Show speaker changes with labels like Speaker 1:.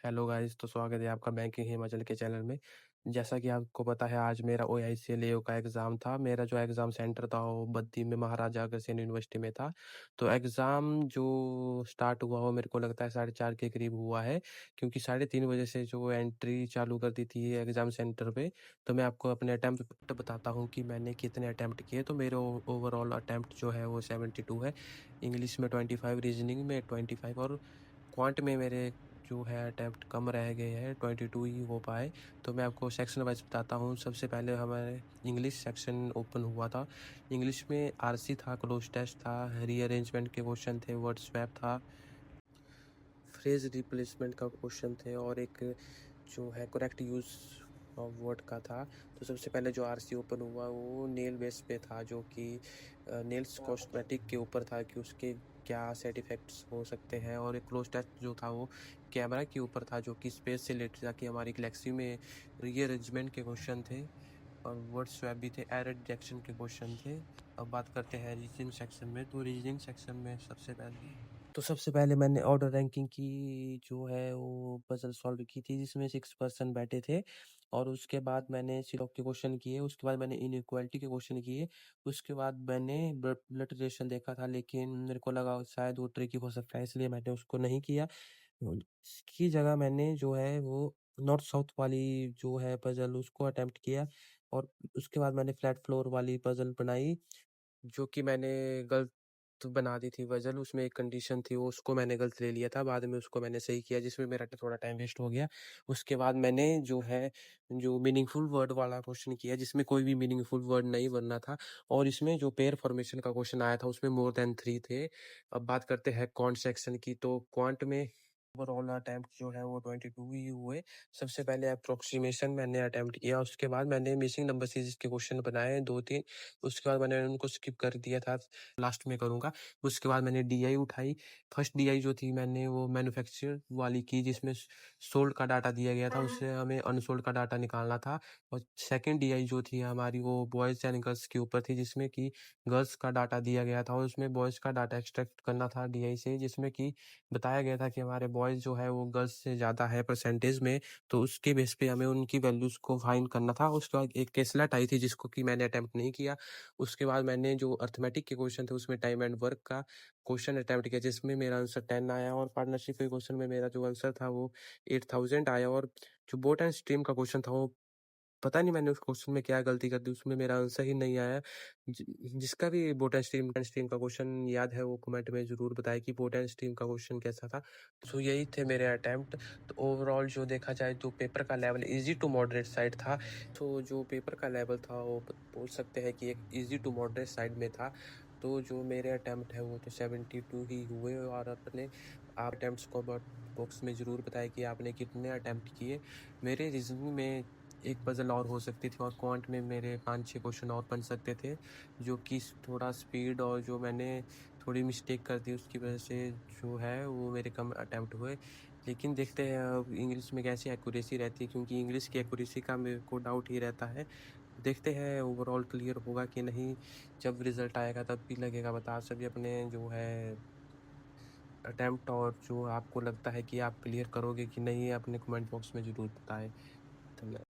Speaker 1: Hello guys, तो स्वागत है आपका बैंकिंग हिमाचल के चैनल में। जैसा कि आपको पता है, आज मेरा OICLAO का एग्ज़ाम था। मेरा जो एग्ज़ाम सेंटर था वो बद्दी में महाराजा अग्रसेन यूनिवर्सिटी में था। तो एग्ज़ाम जो स्टार्ट हुआ वो मेरे को लगता है 4:30 के करीब हुआ है, क्योंकि 3:30 बजे से जो एंट्री चालू कर दी थी एग्ज़ाम सेंटर पे। तो मैं आपको अपने अटैम्प्ट बताता हूँ कि मैंने कितने अटैम्प्ट किए। तो मेरे ओवरऑल अटैम्प्ट जो है वो 72 है। इंग्लिश में 25, रीजनिंग में 25 और क्वांट में मेरे जो है अटेम्प्ट कम रह गए हैं, 22 ही हो पाए। तो मैं आपको सेक्शन वाइज बताता हूँ। सबसे पहले हमारे इंग्लिश सेक्शन ओपन हुआ था। इंग्लिश में RC था, क्लोज टेस्ट था, रीअरेंजमेंट के क्वेश्चन थे, वर्ड स्वैप था, फ्रेज रिप्लेसमेंट का क्वेश्चन थे और एक जो है करेक्ट यूज़ ऑफ वर्ड का था। तो सबसे पहले जो RC ओपन हुआ वो नेल बेस पे था, जो कि नेल्स कॉस्मेटिक के ऊपर था कि उसके क्या साइड इफ़ेक्ट्स हो सकते हैं। और एक क्लोज टेस्ट जो था वो कैमरा के ऊपर था, जो कि स्पेस से रिलेटेड था कि हमारी गैलेक्सी में रीअरेंजमेंट के क्वेश्चन थे और वर्ड स्वैप भी थे, एरर डिटेक्शन के क्वेश्चन थे। अब बात करते हैं रीजनिंग सेक्शन में। तो रीजनिंग सेक्शन में सबसे पहले मैंने ऑर्डर रैंकिंग की जो है वो पजल सॉल्व की थी, जिसमें 6 पर्सन बैठे थे। और उसके बाद मैंने सिलॉक के क्वेश्चन किए, उसके बाद मैंने इनइक्वालिटी के क्वेश्चन किए, उसके बाद मैंने ब्लड रिलेशन देखा था, लेकिन मेरे को लगा शायद वो ट्रिकी हो सकता है, इसलिए मैंने उसको नहीं किया। इसकी जगह मैंने जो है वो नॉर्थ साउथ वाली जो है पजल उसको अटेम्प्ट किया। और उसके बाद मैंने फ्लैट फ्लोर वाली पजल बनाई, जो कि मैंने गलत बना दी थी पजल। उसमें एक कंडीशन थी, वो उसको मैंने गलत ले लिया था, बाद में उसको मैंने सही किया, जिसमें मेरा थोड़ा टाइम वेस्ट हो गया। उसके बाद मैंने जो है जो मीनिंगफुल वर्ड वाला क्वेश्चन किया, जिसमें कोई भी मीनिंगफुल वर्ड नहीं बनना था। और इसमें जो पेयर फॉर्मेशन का क्वेश्चन आया था उसमें मोर देन 3 थे। अब बात करते हैं क्वांट सेक्शन की। तो क्वांट में ओवरऑल अटेम्प्ट जो है वो 22 ही हुए। सबसे पहले अप्रोक्सीमेशन मैंने अटेम्प्ट किया, उसके बाद मैंने मिसिंग नंबर सीरीज के क्वेश्चन बनाए 2-3। उसके बाद मैंने उनको स्किप कर दिया था, लास्ट में करूँगा। उसके बाद मैंने DI उठाई। फर्स्ट DI जो थी मैंने वो मैन्युफैक्चर वाली की, जिसमें सोल्ड का डाटा दिया गया था, उससे हमें अनसोल्ड का डाटा निकालना था। और सेकंड DI जो थी हमारी वो बॉयज़ एंड गर्ल्स के ऊपर थी, जिसमें कि गर्ल्स का डाटा दिया गया था और उसमें बॉयज़ का डाटा एक्सट्रैक्ट करना था DI से, जिसमें कि बताया गया था कि हमारे बॉयज़ जो है वो गर्ल्स से ज़्यादा है परसेंटेज में। तो उसके बेस पे हमें उनकी वैल्यूज़ को फाइंड करना था। उसके बाद एक केसलेट आई थी, जिसको कि मैंने अटेम्प्ट नहीं किया। उसके बाद मैंने जो अर्थमेटिक के क्वेश्चन थे उसमें टाइम एंड वर्क का क्वेश्चन अटेम्प्ट किया, जिसमें मेरा आंसर 10 आया। और पार्टनरशिप के क्वेश्चन में मेरा जो आंसर था वो 8000 आया। और जो बोट एंड स्ट्रीम का क्वेश्चन था वो पता नहीं मैंने उस क्वेश्चन में क्या गलती कर दी, उसमें मेरा आंसर ही नहीं आया। जिसका भी बोट एंड स्ट्रीम का क्वेश्चन याद है वो कमेंट में ज़रूर बताए कि बोट एंड स्ट्रीम का क्वेश्चन कैसा था। तो यही थे मेरे अटेम्प्ट। तो ओवरऑल जो देखा जाए तो पेपर का level easy to moderate side था। तो जो पेपर का लेवल था वो बोल सकते हैं कि एक इजी टू मॉडरेट साइड में था। तो जो मेरे अटेम्प्ट है वो तो 72 ही हुए। और अपने आप अटेम्प्ट्स को बॉक्स में ज़रूर बताएं कि आपने कितने अटेम्प्ट किए। मेरे रीजनिंग में एक पजल और हो सकती थी और क्वांट में मेरे 5-6 क्वेश्चन और बन सकते थे, जो कि थोड़ा स्पीड और जो मैंने थोड़ी मिस्टेक कर दी उसकी वजह से जो है वो मेरे कम अटेम्प्ट हुए। लेकिन देखते हैं अब इंग्लिश में कैसी एक्यूरेसी रहती है, क्योंकि इंग्लिश की एक्यूरेसी का मेरे को डाउट ही रहता है। देखते हैं ओवरऑल क्लियर होगा कि नहीं। जब रिजल्ट आएगा तब भी लगेगा। बता सभी अपने जो है अटेम्प्ट और जो आपको लगता है कि आप क्लियर करोगे कि नहीं, अपने कमेंट बॉक्स में ज़रूर बताएं। धन्यवाद।